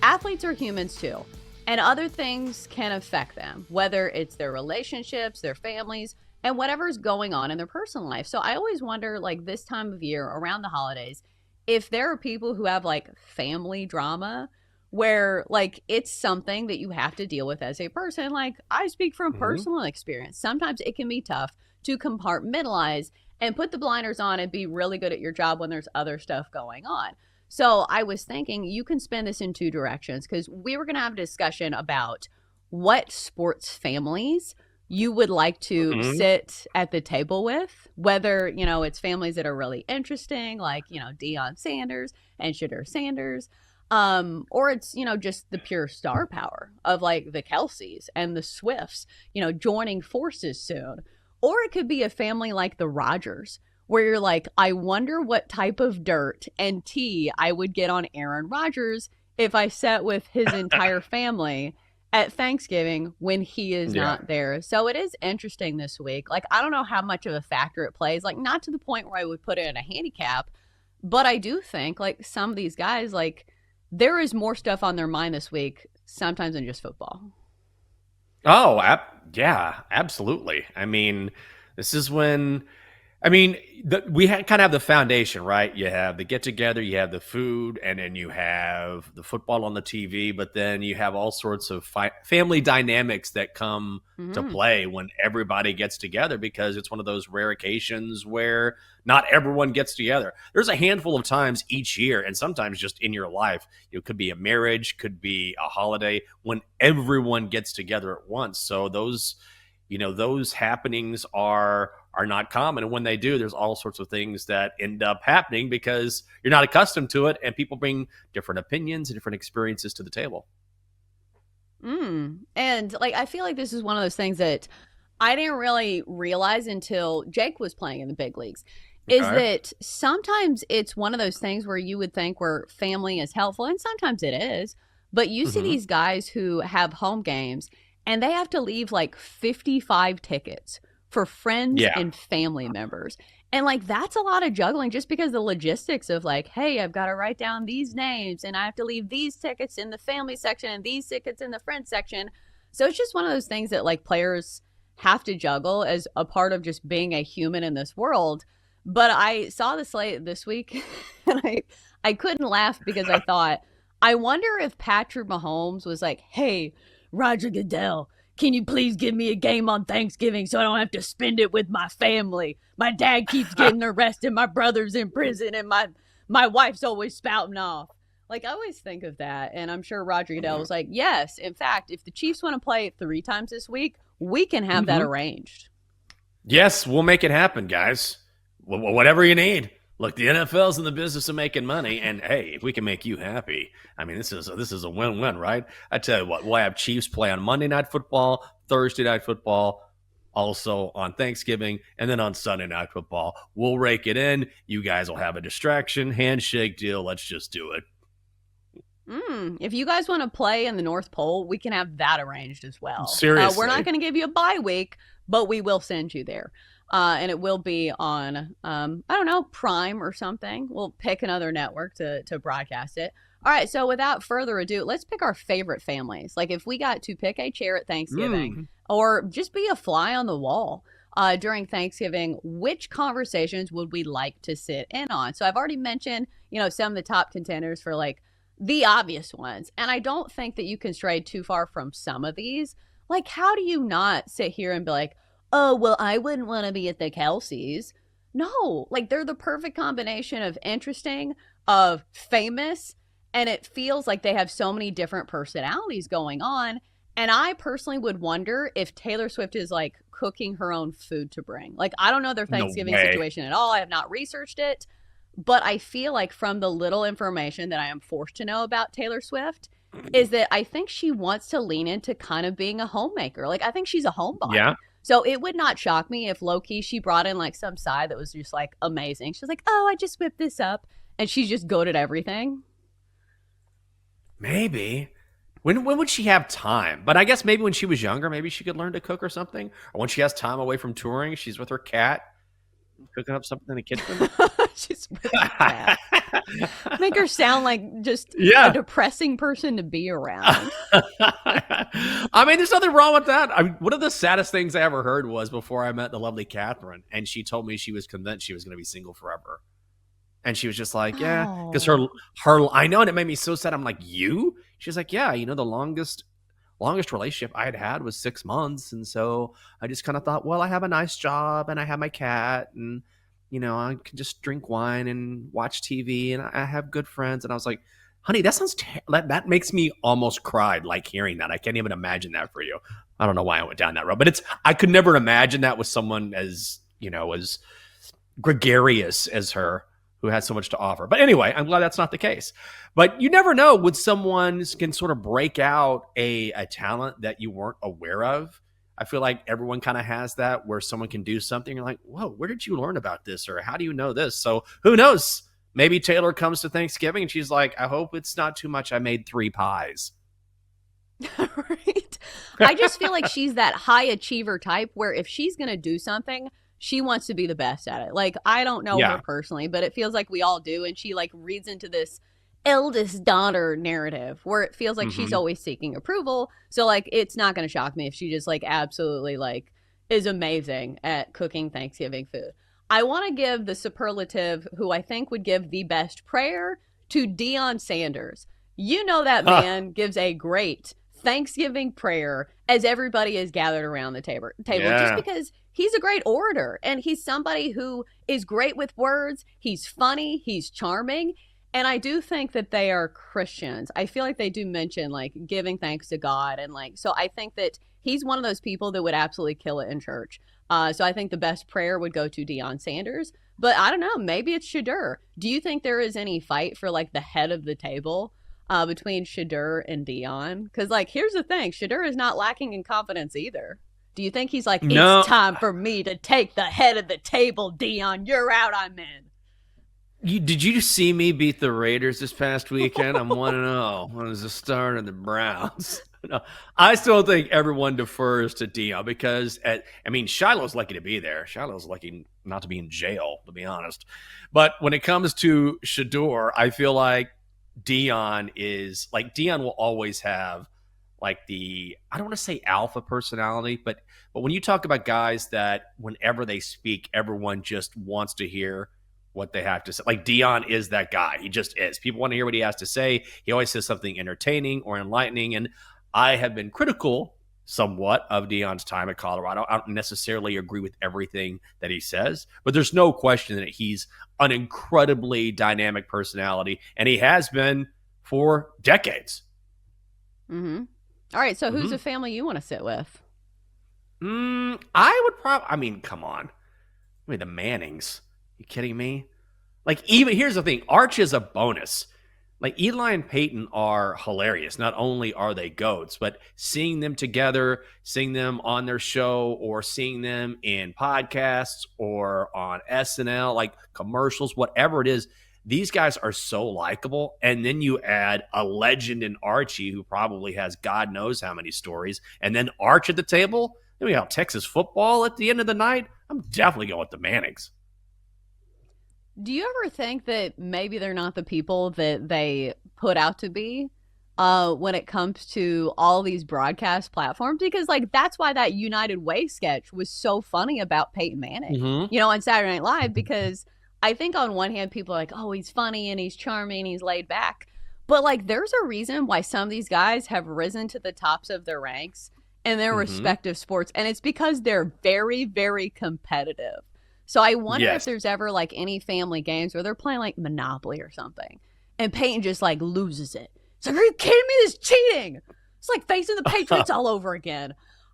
athletes are humans too, and other things can affect them, whether it's their relationships, their families, and whatever's going on in their personal life. So I always wonder, like this time of year around the holidays, if there are people who have like family drama where like it's something that you have to deal with as a person. Like I speak from personal experience. Sometimes it can be tough to compartmentalize and put the blinders on and be really good at your job when there's other stuff going on. So I was thinking you can spin this in two directions, because we were going to have a discussion about what sports families you would like to sit at the table with, whether, you know, it's families that are really interesting, like, you know, Deion Sanders and Shadur Sanders, or it's, you know, just the pure star power of like the Kelces and the Swifts, you know, joining forces soon. Or it could be a family like the Rodgers, where you're like, I wonder what type of dirt and tea I would get on Aaron Rodgers if I sat with his entire family at Thanksgiving when he is not there. So it is interesting this week. Like, I don't know how much of a factor it plays, like not to the point where I would put it in a handicap, but I do think like some of these guys, like there is more stuff on their mind this week sometimes than just football. Oh, yeah, absolutely. I mean, this is when, I mean, we kind of have the foundation, right? You have the get together, you have the food, and then you have the football on the TV, but then you have all sorts of family dynamics that come to play when everybody gets together, because it's one of those rare occasions where not everyone gets together. There's a handful of times each year, and sometimes just in your life, it could be a marriage, could be a holiday, when everyone gets together at once. So those, you know, those happenings are not common. And when they do, there's all sorts of things that end up happening because you're not accustomed to it, and people bring different opinions and different experiences to the table. And like, I feel like this is one of those things that I didn't really realize until Jake was playing in the big leagues, is that sometimes it's one of those things where you would think where family is helpful, and sometimes it is, but you see these guys who have home games and they have to leave like 55 tickets for friends and family members. And like, that's a lot of juggling just because the logistics of like, hey, I've got to write down these names and I have to leave these tickets in the family section and these tickets in the friend section. So it's just one of those things that like players have to juggle as a part of just being a human in this world. But I saw the slate this week and I couldn't laugh because I thought, I wonder if Patrick Mahomes was like, hey, Roger Goodell, can you please give me a game on Thanksgiving so I don't have to spend it with my family? My dad keeps getting arrested, my brother's in prison, and my wife's always spouting off. Like, I always think of that, and I'm sure Roger Goodell was like, yes, in fact, if the Chiefs want to play 3 times this week, we can have that arranged. Yes, we'll make it happen, guys. Whatever you need. Look, the NFL's in the business of making money, and hey, if we can make you happy, I mean, this is a win-win, right? I tell you what, we'll have Chiefs play on Monday Night Football, Thursday Night Football, also on Thanksgiving, and then on Sunday Night Football. We'll rake it in. You guys will have a distraction, handshake deal. Let's just do it. If you guys want to play in the North Pole, we can have that arranged as well. Seriously. We're not going to give you a bye week, but we will send you there. And it will be on, I don't know, Prime or something. We'll pick another network to broadcast it. All right, so without further ado, let's pick our favorite families. Like if we got to pick a chair at Thanksgiving or just be a fly on the wall during Thanksgiving, which conversations would we like to sit in on? So I've already mentioned, you know, some of the top contenders for like the obvious ones. And I don't think that you can stray too far from some of these. Like, how do you not sit here and be like, oh, well, I wouldn't want to be at the Kelces. No, like they're the perfect combination of interesting, of famous, and it feels like they have so many different personalities going on. And I personally would wonder if Taylor Swift is like cooking her own food to bring. Like, I don't know their Thanksgiving situation at all. I have not researched it, but I feel like from the little information that I am forced to know about Taylor Swift is that I think she wants to lean into kind of being a homemaker. Like, I think she's a homebody. Yeah. So it would not shock me if low-key she brought in like some side that was just like amazing. She's like, oh, I just whipped this up. And she's just good at everything. Maybe. When would she have time? But I guess maybe when she was younger, maybe she could learn to cook or something. Or when she has time away from touring, she's with her cat, cooking up something in the kitchen. She's with her cat. Make her sound like just a Yeah. depressing person to be around. I mean, there's nothing wrong with that. I mean, one of the saddest things I ever heard was before I met the lovely Catherine, and she told me she was convinced she was going to be single forever. And she was just like, yeah, because Oh. I know, and it made me so sad. I'm like, you? She's like, yeah, the longest relationship I had was 6 months. And so I just kind of thought, well, I have a nice job and I have my cat and, I can just drink wine and watch TV and I have good friends. And I was like, honey, that sounds, that makes me almost cried like hearing that. I can't even imagine that for you. I don't know why I went down that road, but I could never imagine that with someone as, as gregarious as her who has so much to offer. But anyway, I'm glad that's not the case. But you never know when someone can sort of break out a talent that you weren't aware of. I feel like everyone kind of has that where someone can do something. You're like, whoa, where did you learn about this? Or how do you know this? So who knows? Maybe Taylor comes to Thanksgiving and she's like, I hope it's not too much. I made 3 pies. Right? I just feel like she's that high achiever type where if she's going to do something, she wants to be the best at it. Like, I don't know her Yeah. personally, but it feels like we all do. And she like reads into this eldest daughter narrative where it feels like she's Mm-hmm. always seeking approval. So like, it's not going to shock me if she just like absolutely like is amazing at cooking Thanksgiving food. I want to give the superlative who I think would give the best prayer to Deion Sanders. You know that man gives a great Thanksgiving prayer as everybody is gathered around the table just Yeah. because he's a great orator and he's somebody who is great with words. He's funny, he's charming. And I do think that they are Christians. I feel like they do mention like giving thanks to God. And like, so I think that he's one of those people that would absolutely kill it in church. So I think the best prayer would go to Deion Sanders. But I don't know, maybe it's Shadur. Do you think there is any fight for like the head of the table between Shadur and Dion? Because like, here's the thing: Shadur is not lacking in confidence either. Do you think he's like, it's No. time for me to take the head of the table, Dion? You're out, I'm in. Did you see me beat the Raiders this past weekend? I'm 1-0. I was the starter of the Browns. No, I still think everyone defers to Dion because, Shiloh's lucky to be there. Shiloh's lucky not to be in jail, to be honest. But when it comes to Shador, I feel like Dion will always have like I don't want to say alpha personality, but when you talk about guys that whenever they speak, everyone just wants to hear what they have to say. Like Dion is that guy. He just is. People want to hear what he has to say. He always says something entertaining or enlightening. And I have been critical somewhat of Dion's time at Colorado. I don't necessarily agree with everything that he says, but there's no question that he's an incredibly dynamic personality, and he has been for decades. Mm-hmm. All right, so who's Mm-hmm. a family you want to sit with? I would probably, come on. The Mannings. You kidding me? Like, even here's the thing, Arch is a bonus. Like, Eli and Peyton are hilarious. Not only are they goats, but seeing them together, seeing them on their show, or seeing them in podcasts or on SNL, like commercials, whatever it is, these guys are so likable. And then you add a legend in Archie, who probably has God knows how many stories, and then Arch at the table. Then we have Texas football at the end of the night. I'm definitely going with the Mannings. Do you ever think that maybe they're not the people that they put out to be when it comes to all these broadcast platforms? Because like that's why that United Way sketch was so funny about Peyton Manning, Mm-hmm. on Saturday Night Live, because I think on one hand people are like, oh, he's funny and he's charming, he's laid back. But like there's a reason why some of these guys have risen to the tops of their ranks in their Mm-hmm. respective sports. And it's because they're very, very competitive. So I wonder if Yes. there's ever like any family games where they're playing like Monopoly or something, and Peyton just like loses it. It's like, are you kidding me? This is cheating. It's like facing the Patriots all over again.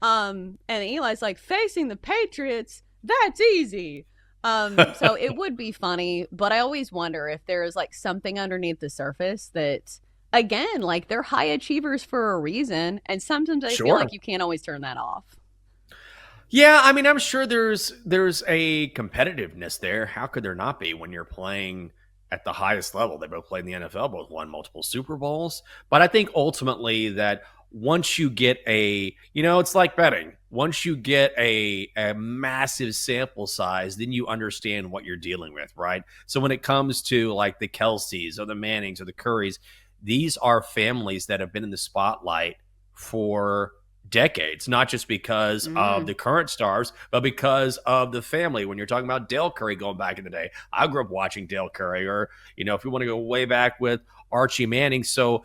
And Eli's like, facing the Patriots, that's easy. So it would be funny, but I always wonder if there is like something underneath the surface that, again, like they're high achievers for a reason, and sometimes I feel Sure. like you can't always turn that off. Yeah, I'm sure there's a competitiveness there. How could there not be when you're playing at the highest level? They both played in the NFL, both won multiple Super Bowls. But I think ultimately that once you get it's like betting. once you get a massive sample size, then you understand what you're dealing with, right? So when it comes to like the Kelces or the Mannings or the Currys, these are families that have been in the spotlight for decades, not just because of Mm. the current stars, but because of the family. When you're talking about Dale Curry going back in the day, I grew up watching Dale Curry, or, if you want to go way back with Archie Manning. So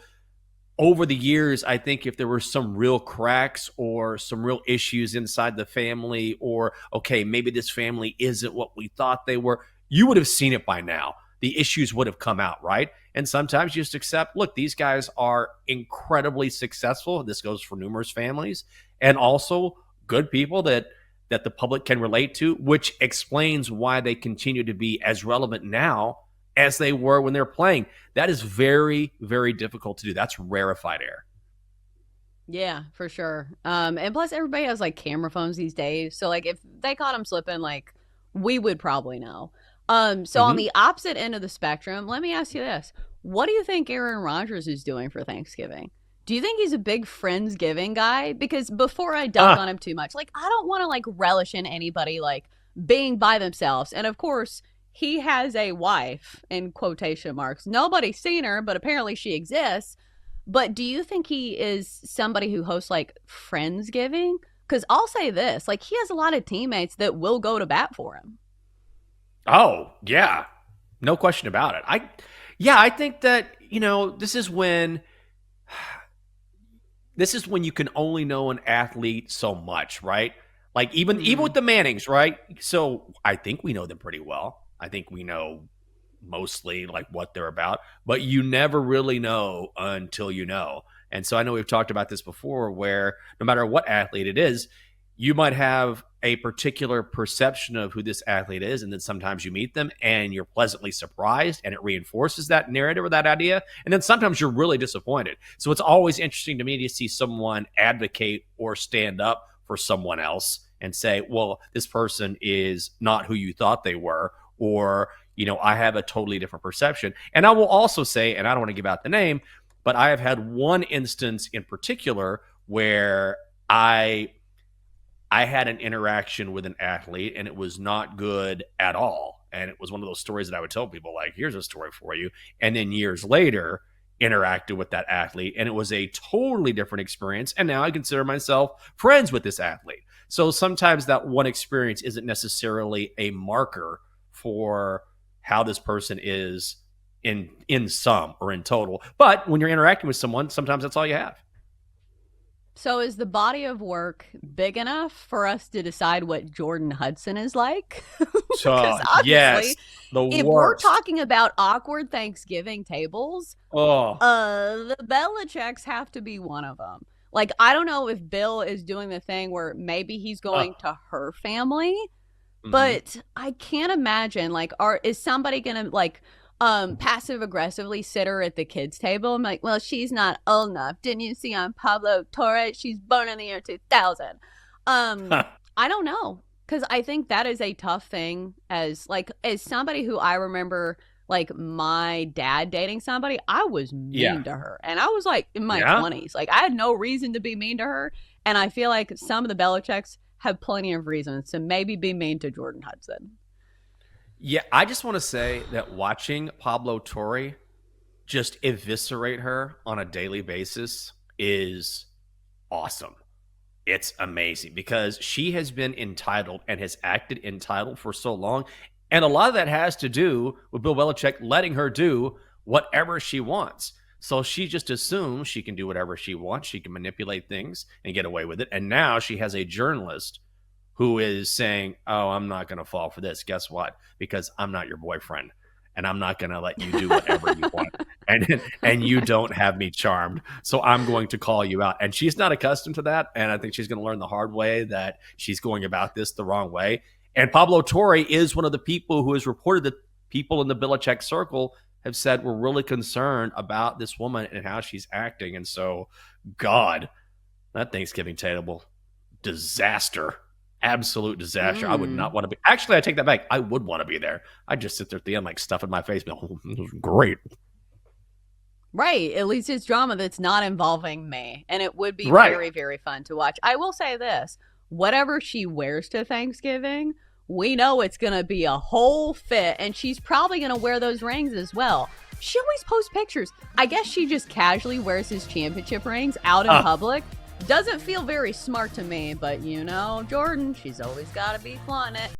over the years, I think if there were some real cracks or some real issues inside the family, or, okay, maybe this family isn't what we thought they were, you would have seen it by now. The issues would have come out, right? And sometimes you just accept, look, these guys are incredibly successful. This goes for numerous families, and also good people that the public can relate to, which explains why they continue to be as relevant now as they were when they're playing. That is very, very difficult to do. That's rarefied air. Yeah, for sure. And plus everybody has like camera phones these days. So like if they caught him slipping, like we would probably know. So on Mm-hmm. the opposite end of the spectrum, let me ask you this. What do you think Aaron Rodgers is doing for Thanksgiving? Do you think he's a big Friendsgiving guy? Because before I dunk on Ah, him too much, like I don't want to like relish in anybody like being by themselves. And of course, he has a wife in quotation marks. Nobody's seen her, but apparently she exists. But do you think he is somebody who hosts like Friendsgiving? Because I'll say this, like he has a lot of teammates that will go to bat for him. oh, yeah. No question about it. I think that, this is when you can only know an athlete so much, right? Like even Mm-hmm. with the Mannings, right? So I think we know them pretty well. I think we know mostly like what they're about, but you never really know until you know. And so I know we've talked about this before where no matter what athlete it is, you might have a particular perception of who this athlete is, and then sometimes you meet them and you're pleasantly surprised and it reinforces that narrative or that idea, and then sometimes you're really disappointed. So it's always interesting to me to see someone advocate or stand up for someone else and say, well, this person is not who you thought they were, or I have a totally different perception. And I will also say, and I don't want to give out the name, but I have had one instance in particular where I had an interaction with an athlete and it was not good at all. And it was one of those stories that I would tell people, like, here's a story for you. And then years later, interacted with that athlete and it was a totally different experience. And now I consider myself friends with this athlete. So sometimes that one experience isn't necessarily a marker for how this person is in sum or in total. But when you're interacting with someone, sometimes that's all you have. So is the body of work big enough for us to decide what Jordan Hudson is like? Because So yes, obviously, the if we're worst. talking about awkward Thanksgiving tables, Oh, the Belichicks have to be one of them. Like, I don't know if Bill is doing the thing where maybe he's uh, going to her family, mm-hmm. but I can't imagine like is somebody gonna like passive aggressively sit her at the kids table? I'm like, well, she's not old enough. Didn't you see on Pablo Torre? She's born in the year 2000. Um, I don't know, because I think that is a tough thing as somebody who I remember like my dad dating somebody. I was Yeah. mean to her, and I was like in my Yeah. 20s. Like I had no reason to be mean to her, and I feel like some of the Belichicks have plenty of reasons to maybe be mean to Jordan Hudson. Yeah. I just want to say that watching Pablo Torre just eviscerate her on a daily basis is awesome. It's amazing because she has been entitled and has acted entitled for so long. And a lot of that has to do with Bill Belichick letting her do whatever she wants. So she just assumes she can do whatever she wants. She can manipulate things and get away with it. And now she has a journalist who is saying, "Oh, I'm not going to fall for this. Guess what? Because I'm not your boyfriend, and I'm not going to let you do whatever you want, and you don't have me charmed. So I'm going to call you out." And she's not accustomed to that, and I think she's going to learn the hard way that she's going about this the wrong way. And Pablo Torre is one of the people who has reported that people in the Belichick circle have said we're really concerned about this woman and how she's acting. And so, God, that Thanksgiving table disaster, absolute disaster. I would Mm. not want to be. Actually, I take that back. I would want to be there. I'd just sit there at the end, like stuffing my face. Oh, this was great. Right. At least it's drama that's not involving me. And it would be Right. very, very fun to watch. I will say this. whatever she wears to Thanksgiving, we know it's going to be a whole fit, and she's probably going to wear those rings as well. She always posts pictures. I guess she just casually wears his championship rings out in public. Doesn't feel very smart to me, but you know, Jordan, she's always got to be flaunting it.